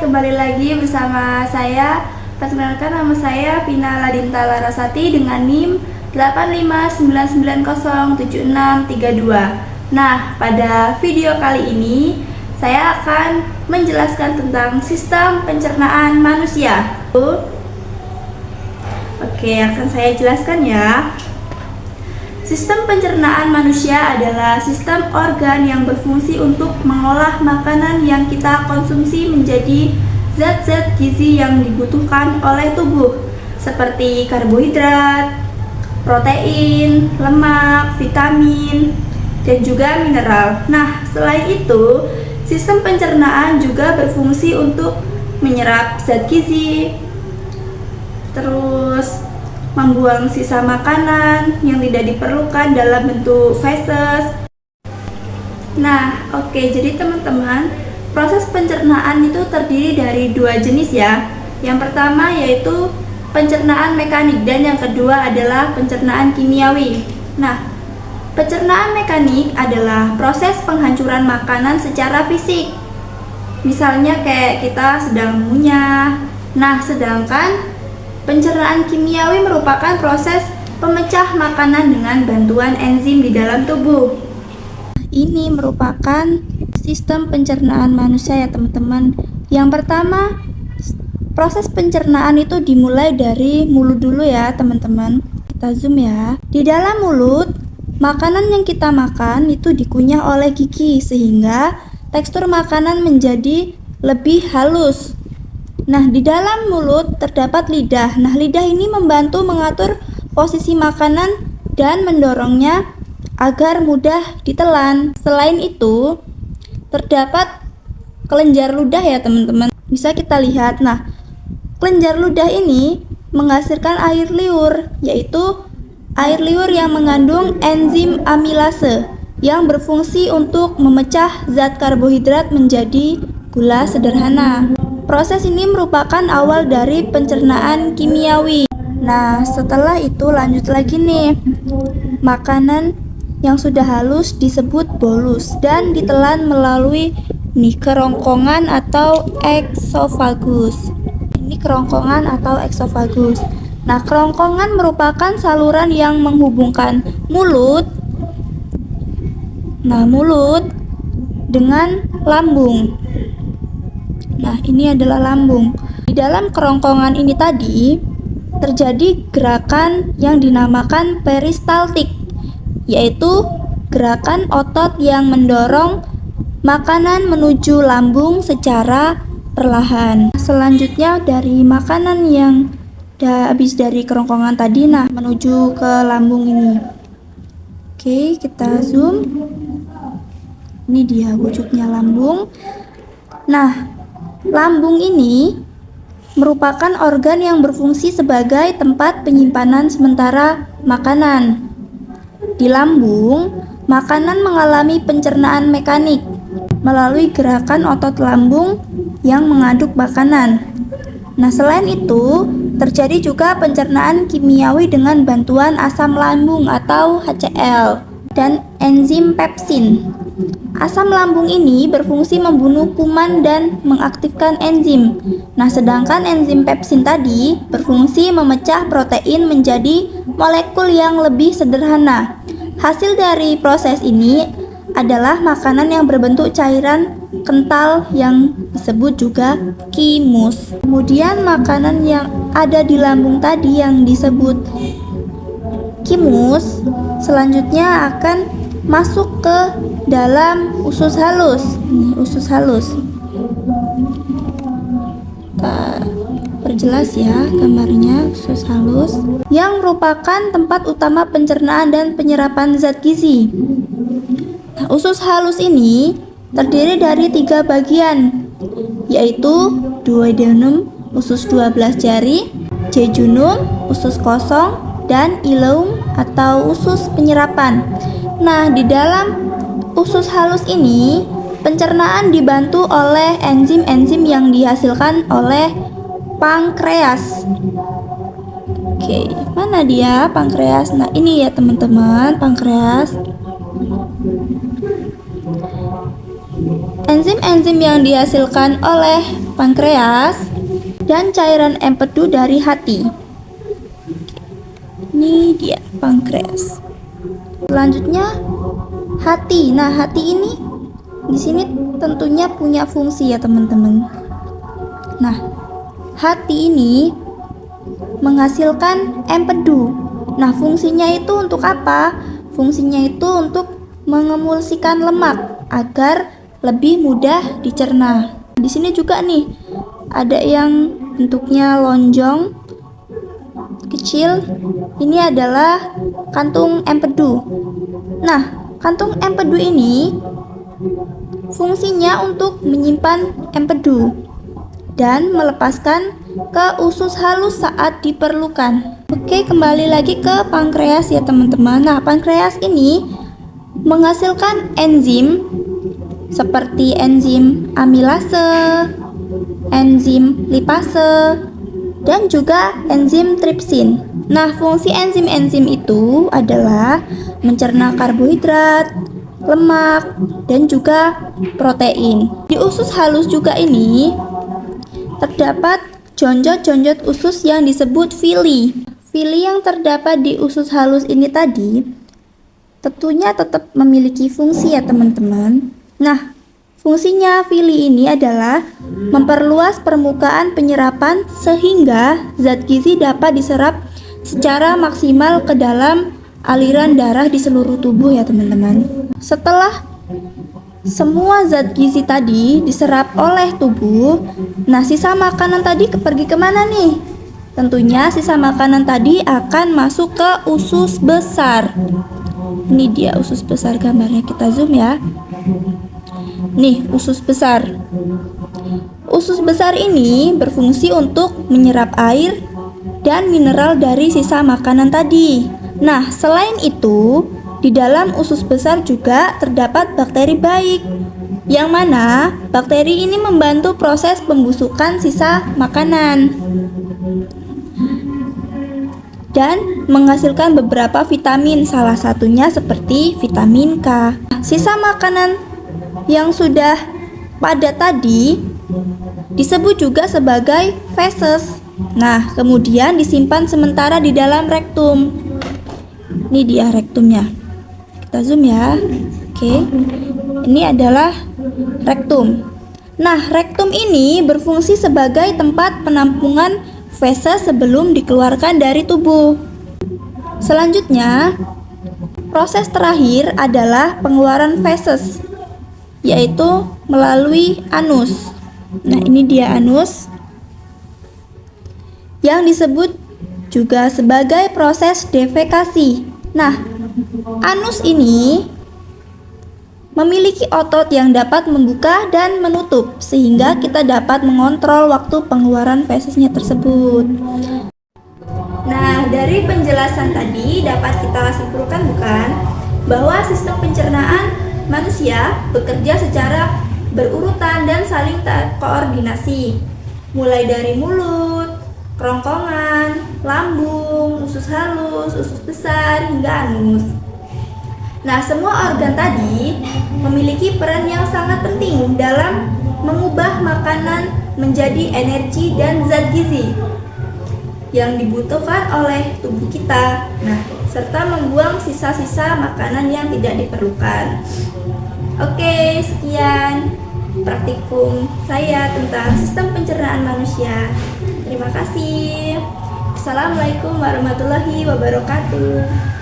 kembali lagi bersama saya. Perkenalkan, nama saya Vina Ladinta Larasati dengan NIM 85990763. Nah, pada video kali ini saya akan menjelaskan tentang sistem pencernaan manusia. Oke, akan saya jelaskan ya. Sistem pencernaan manusia adalah sistem organ yang berfungsi untuk mengolah makanan yang kita konsumsi menjadi zat-zat gizi yang dibutuhkan oleh tubuh, seperti karbohidrat, protein, lemak, vitamin, dan juga mineral. Nah, selain itu, sistem pencernaan juga berfungsi untuk menyerap zat gizi, terus membuang sisa makanan yang tidak diperlukan dalam bentuk feses. Nah, oke, jadi teman-teman, proses pencernaan itu terdiri dari dua jenis ya. Yang pertama yaitu pencernaan mekanik dan yang kedua adalah pencernaan kimiawi. Nah, pencernaan mekanik adalah proses penghancuran makanan secara fisik. Misalnya kayak kita sedang mengunyah. Nah, sedangkan pencernaan kimiawi merupakan proses pemecah makanan dengan bantuan enzim di dalam tubuh. Ini merupakan sistem pencernaan manusia ya teman-teman. Yang pertama, proses pencernaan itu dimulai dari mulut dulu ya teman-teman. Kita zoom ya. Di dalam mulut, makanan yang kita makan itu dikunyah oleh gigi sehingga tekstur makanan menjadi lebih halus. Nah, di dalam mulut terdapat lidah. Nah, lidah ini membantu mengatur posisi makanan dan mendorongnya agar mudah ditelan. Selain itu, terdapat kelenjar ludah ya teman-teman. Bisa kita lihat. Nah, kelenjar ludah ini menghasilkan air liur, yaitu air liur yang mengandung enzim amilase yang berfungsi untuk memecah zat karbohidrat menjadi gula sederhana. Proses ini merupakan awal dari pencernaan kimiawi. Nah, setelah itu lanjut lagi nih. Makanan yang sudah halus disebut bolus dan ditelan melalui kerongkongan atau eksofagus. Ini kerongkongan atau eksofagus. Nah, kerongkongan merupakan saluran yang menghubungkan mulut dengan lambung. Nah, ini adalah lambung. Di dalam kerongkongan ini tadi terjadi gerakan yang dinamakan peristaltik, yaitu gerakan otot yang mendorong makanan menuju lambung secara perlahan. Selanjutnya dari makanan yang habis dari kerongkongan tadi, menuju ke lambung ini. Oke, kita zoom. Ini dia wujudnya lambung. Nah, lambung ini merupakan organ yang berfungsi sebagai tempat penyimpanan sementara makanan. Di lambung, makanan mengalami pencernaan mekanik melalui gerakan otot lambung yang mengaduk makanan. Nah, selain itu, terjadi juga pencernaan kimiawi dengan bantuan asam lambung atau HCl dan enzim pepsin. Asam lambung ini berfungsi membunuh kuman dan mengaktifkan enzim. Nah, sedangkan enzim pepsin tadi berfungsi memecah protein menjadi molekul yang lebih sederhana. Hasil dari proses ini adalah makanan yang berbentuk cairan kental yang disebut juga kimus. Kemudian makanan yang ada di lambung tadi yang disebut kimus selanjutnya akan masuk ke dalam usus halus. Ini usus halus. Kita perjelas ya gambarnya. Usus halus yang merupakan tempat utama pencernaan dan penyerapan zat gizi. Nah, usus halus ini terdiri dari 3 bagian, yaitu duodenum, usus 12 jari, jejunum, usus kosong, dan ileum atau usus penyerapan. Nah, di dalam usus halus ini, pencernaan dibantu oleh enzim-enzim yang dihasilkan oleh pankreas. Oke, mana dia pankreas? Nah, ini ya teman-teman, pankreas. Enzim-enzim yang dihasilkan oleh pankreas, dan cairan empedu dari hati. Ini dia pankreas. Selanjutnya hati. Nah, hati ini di sini tentunya punya fungsi ya teman-teman. Nah, hati ini menghasilkan empedu. Nah, fungsinya itu untuk apa? Fungsinya itu untuk mengemulsikan lemak agar lebih mudah dicerna. Di sini juga nih ada yang bentuknya lonjong kecil. Ini adalah kantung empedu. Nah, kantung empedu ini fungsinya untuk menyimpan empedu dan melepaskan ke usus halus saat diperlukan. Oke, kembali lagi ke pankreas ya teman-teman. Nah, pankreas ini menghasilkan enzim seperti enzim amilase, enzim lipase, dan juga enzim tripsin. Nah, fungsi enzim-enzim itu adalah mencerna karbohidrat, lemak, dan juga protein. Di usus halus juga ini terdapat jonjot-jonjot usus yang disebut villi. Villi yang terdapat di usus halus ini tadi tentunya tetap memiliki fungsi ya teman-teman. Nah, fungsinya villi ini adalah memperluas permukaan penyerapan sehingga zat gizi dapat diserap secara maksimal ke dalam aliran darah di seluruh tubuh ya teman-teman. Setelah semua zat gizi tadi diserap oleh tubuh, nah sisa makanan tadi pergi kemana nih? Tentunya sisa makanan tadi akan masuk ke usus besar. Ini dia usus besar, gambarnya kita zoom ya. Nih, usus besar. Usus besar ini berfungsi untuk menyerap air dan mineral dari sisa makanan tadi. Nah, selain itu, di dalam usus besar juga terdapat bakteri baik, yang mana bakteri ini membantu proses pembusukan sisa makanan dan menghasilkan beberapa vitamin, salah satunya seperti vitamin K. Sisa makanan yang sudah padat tadi disebut juga sebagai feses. Nah, kemudian disimpan sementara di dalam rektum. Ini dia rektumnya. Kita zoom ya. Oke. Ini adalah rektum. Nah, rektum ini berfungsi sebagai tempat penampungan feses sebelum dikeluarkan dari tubuh. Selanjutnya, proses terakhir adalah pengeluaran feses, yaitu melalui anus. Nah, ini dia anus yang disebut juga sebagai proses defekasi. Nah, anus ini memiliki otot yang dapat membuka dan menutup sehingga kita dapat mengontrol waktu pengeluaran fesesnya tersebut. Nah, dari penjelasan tadi dapat kita simpulkan bukan bahwa sistem pencernaan manusia bekerja secara berurutan dan saling koordinasi, mulai dari mulut, kerongkongan, lambung, usus halus, usus besar, hingga anus. Nah, semua organ tadi memiliki peran yang sangat penting dalam mengubah makanan menjadi energi dan zat gizi yang dibutuhkan oleh tubuh kita. Nah, serta membuang sisa-sisa makanan yang tidak diperlukan. Oke, sekian praktikum saya tentang sistem pencernaan manusia. Terima kasih. Assalamualaikum warahmatullahi wabarakatuh.